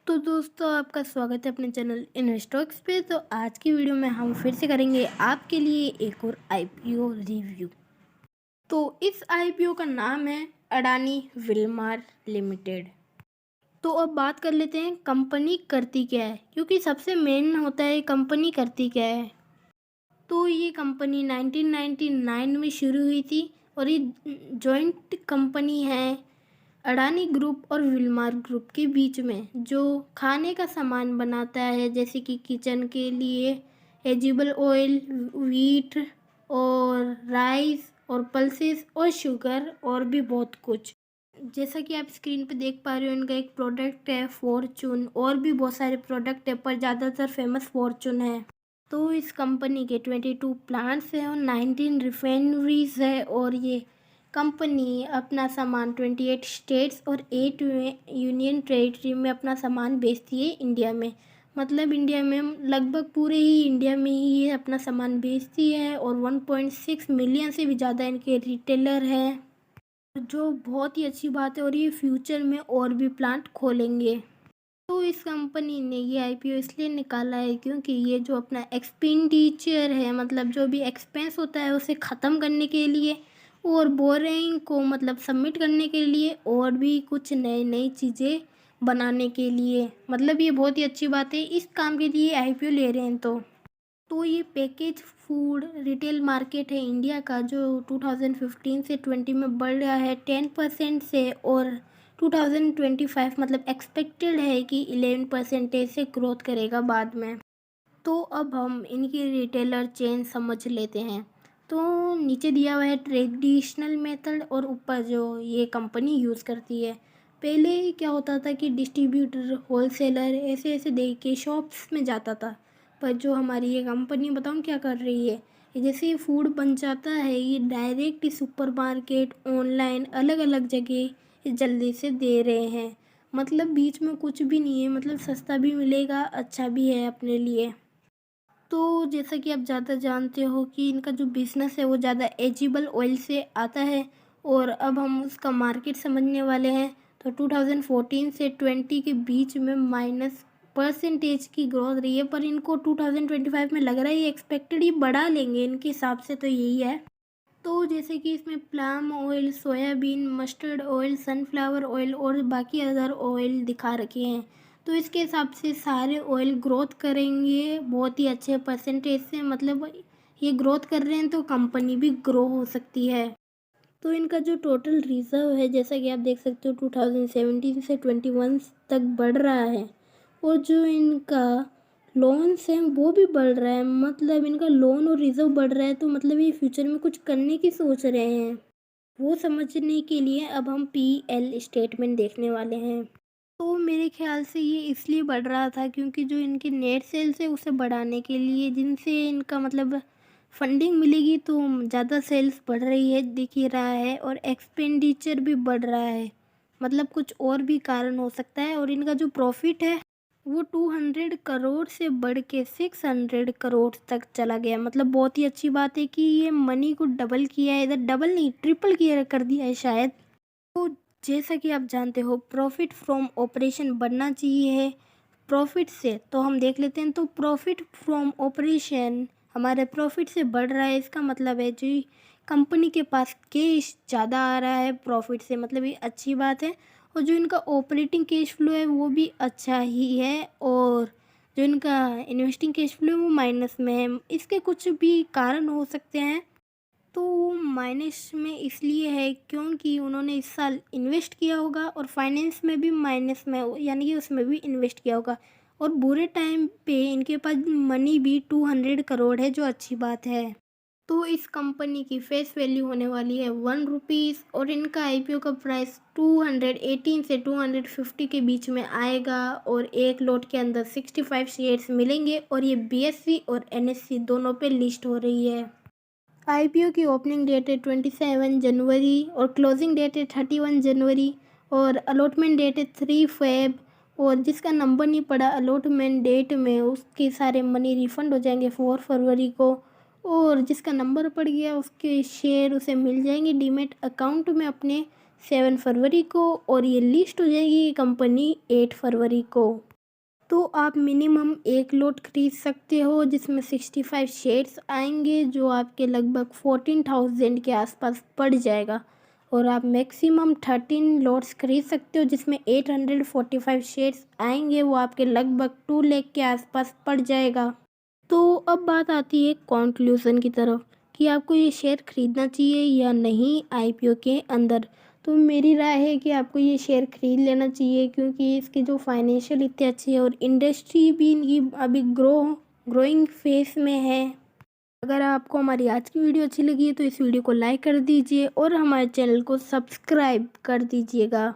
तो दोस्तों आपका स्वागत है अपने चैनल इन्वेस्टॉक्स पे। तो आज की वीडियो में हम फिर से करेंगे आपके लिए एक और आईपीओ रिव्यू। तो इस आईपीओ का नाम है अडानी विल्मार लिमिटेड। तो अब बात कर लेते हैं कंपनी करती क्या है, क्योंकि सबसे मेन होता है कंपनी करती क्या है। तो ये कंपनी 1999 में शुरू हुई थी और ये जॉइंट कंपनी है अडानी ग्रुप और विल्मार ग्रुप के बीच में, जो खाने का सामान बनाता है जैसे कि किचन के लिए एजिबल ऑयल, वीट और राइस और पल्सेस और शुगर और भी बहुत कुछ। जैसा कि आप स्क्रीन पे देख पा रहे हो, इनका एक प्रोडक्ट है फॉर्चून, और भी बहुत सारे प्रोडक्ट है पर ज़्यादातर फेमस फॉर्चून है। तो इस कंपनी के 22 प्लांट्स हैं और 19 रिफाइनरीज है, और ये कंपनी अपना सामान 28 स्टेट्स और 8 यूनियन टेरिटरी में अपना सामान बेचती है इंडिया में। मतलब इंडिया में लगभग पूरे ही इंडिया में ही ये अपना सामान बेचती है, और 1.6 मिलियन से भी ज़्यादा इनके रिटेलर हैं, जो बहुत ही अच्छी बात है। और ये फ्यूचर में और भी प्लांट खोलेंगे। तो इस कंपनी ने ये आईपीओ इसलिए निकाला है क्योंकि ये जो अपना एक्सपेंडिचर है, मतलब जो भी एक्सपेंस होता है उसे ख़त्म करने के लिए और बोरिंग को मतलब सबमिट करने के लिए और भी कुछ नई नई चीज़ें बनाने के लिए, मतलब ये बहुत ही अच्छी बात है। इस काम के लिए आईपीओ ले रहे हैं। तो ये पैकेज फूड रिटेल मार्केट है इंडिया का, जो 2015 से 20 में बढ़ रहा है 10% से, और 2025 मतलब एक्सपेक्टेड है कि 11% से ग्रोथ करेगा बाद में। तो अब हम इनकी रिटेलर चेन समझ लेते हैं। तो नीचे दिया हुआ है ट्रेडिशनल मेथड और ऊपर जो ये कंपनी यूज़ करती है। पहले क्या होता था कि डिस्ट्रीब्यूटर, होलसेलर ऐसे ऐसे दे के शॉप्स में जाता था, पर जो हमारी ये कंपनी बताऊँ क्या कर रही है, ये जैसे ये फूड बन जाता है ये डायरेक्ट सुपरमार्केट, ऑनलाइन, अलग अलग जगह जल्दी से दे रहे हैं। मतलब बीच में कुछ भी नहीं है, मतलब सस्ता भी मिलेगा, अच्छा भी है अपने लिए। तो जैसा कि आप ज़्यादा जानते हो कि इनका जो बिज़नेस है वो ज़्यादा एजिबल ऑयल से आता है, और अब हम उसका मार्केट समझने वाले हैं। तो 2014 से 20 के बीच में -% की ग्रोथ रही है, पर इनको 2025 में लग रहा है ये एक्सपेक्टेड ही बढ़ा लेंगे, इनके हिसाब से तो यही है। तो जैसे कि इसमें palm oil, soybean, mustard oil, sunflower oil और बाकी अदर ऑयल दिखा रखे हैं। तो इसके हिसाब से सारे ऑयल ग्रोथ करेंगे बहुत ही अच्छे परसेंटेज से, मतलब ये ग्रोथ कर रहे हैं तो कंपनी भी ग्रो हो सकती है। तो इनका जो टोटल रिजर्व है जैसा कि आप देख सकते हो 2017 से 21 तक बढ़ रहा है, और जो इनका लोन्स हैं वो भी बढ़ रहा है। मतलब इनका लोन और रिजर्व बढ़ रहा है, तो मतलब ये फ्यूचर में कुछ करने की सोच रहे हैं। वो समझने के लिए अब हम पीएल स्टेटमेंट देखने वाले हैं। तो मेरे ख्याल से ये इसलिए बढ़ रहा था क्योंकि जो इनके नेट सेल्स है उसे बढ़ाने के लिए, जिनसे इनका मतलब फंडिंग मिलेगी, तो ज़्यादा सेल्स बढ़ रही है दिख ही रहा है, और एक्सपेंडिचर भी बढ़ रहा है। मतलब कुछ और भी कारण हो सकता है। और इनका जो प्रॉफिट है वो 200 करोड़ से बढ़ के 600 करोड़ तक चला गया। मतलब बहुत ही अच्छी बात है कि ये मनी को डबल किया है, इधर डबल नहीं ट्रिपल किया कर दिया है शायद। तो जैसा कि आप जानते हो प्रॉफिट फ्रॉम ऑपरेशन बढ़ना चाहिए प्रॉफिट से, तो हम देख लेते हैं। तो प्रॉफिट फ्रॉम ऑपरेशन हमारे प्रॉफिट से बढ़ रहा है, इसका मतलब है जी कंपनी के पास कैश ज़्यादा आ रहा है प्रॉफिट से, मतलब ये अच्छी बात है। और जो इनका ऑपरेटिंग कैश फ्लो है वो भी अच्छा ही है, और जो इनका इन्वेस्टिंग कैश फ्लो है वो माइनस में है। इसके कुछ भी कारण हो सकते हैं। तो वो माइनस में इसलिए है क्योंकि उन्होंने इस साल इन्वेस्ट किया होगा, और फाइनेंस में भी माइनस में यानी कि उसमें भी इन्वेस्ट किया होगा, और बुरे टाइम पे इनके पास मनी भी 200 करोड़ है, जो अच्छी बात है। तो इस कंपनी की फेस वैल्यू होने वाली है 1 रुपीज़, और इनका आईपीओ का प्राइस 218 से 250 के बीच में आएगा, और एक लॉट के अंदर 65 शेयर्स मिलेंगे, और ये बीएससी और एनएससी दोनों पे लिस्ट हो रही है। आईपीओ की ओपनिंग डेट है 27 जनवरी और क्लोजिंग डेट है 31 जनवरी, और अलॉटमेंट डेट है 3 फेब। और जिसका नंबर नहीं पड़ा अलॉटमेंट डेट में उसके सारे मनी रिफ़ंड हो जाएंगे 4 फरवरी को, और जिसका नंबर पड़ गया उसके शेयर उसे मिल जाएंगे डीमेट अकाउंट में अपने 7 फरवरी को, और ये लिस्ट हो जाएगी कंपनी 8 फरवरी को। तो आप मिनिमम 1 लॉट खरीद सकते हो जिसमें 65 शेयर्स आएंगे, जो आपके लगभग 14,000 के आसपास पड़ जाएगा। और आप मैक्सिमम 13 लॉट्स खरीद सकते हो जिसमें 845 शेयर्स आएंगे, वो आपके लगभग 2 लाख के आसपास पड़ जाएगा। तो अब बात आती है कंक्लूज़न की तरफ कि आपको ये शेयर खरीदना चाहिए या नहीं आईपीओ के अंदर। तो मेरी राय है कि आपको ये शेयर खरीद लेना चाहिए, क्योंकि इसके जो फाइनेंशियल इतने अच्छे हैं और इंडस्ट्री भी इनकी अभी ग्रोइंग फेस में है। अगर आपको हमारी आज की वीडियो अच्छी लगी है तो इस वीडियो को लाइक कर दीजिए और हमारे चैनल को सब्सक्राइब कर दीजिएगा।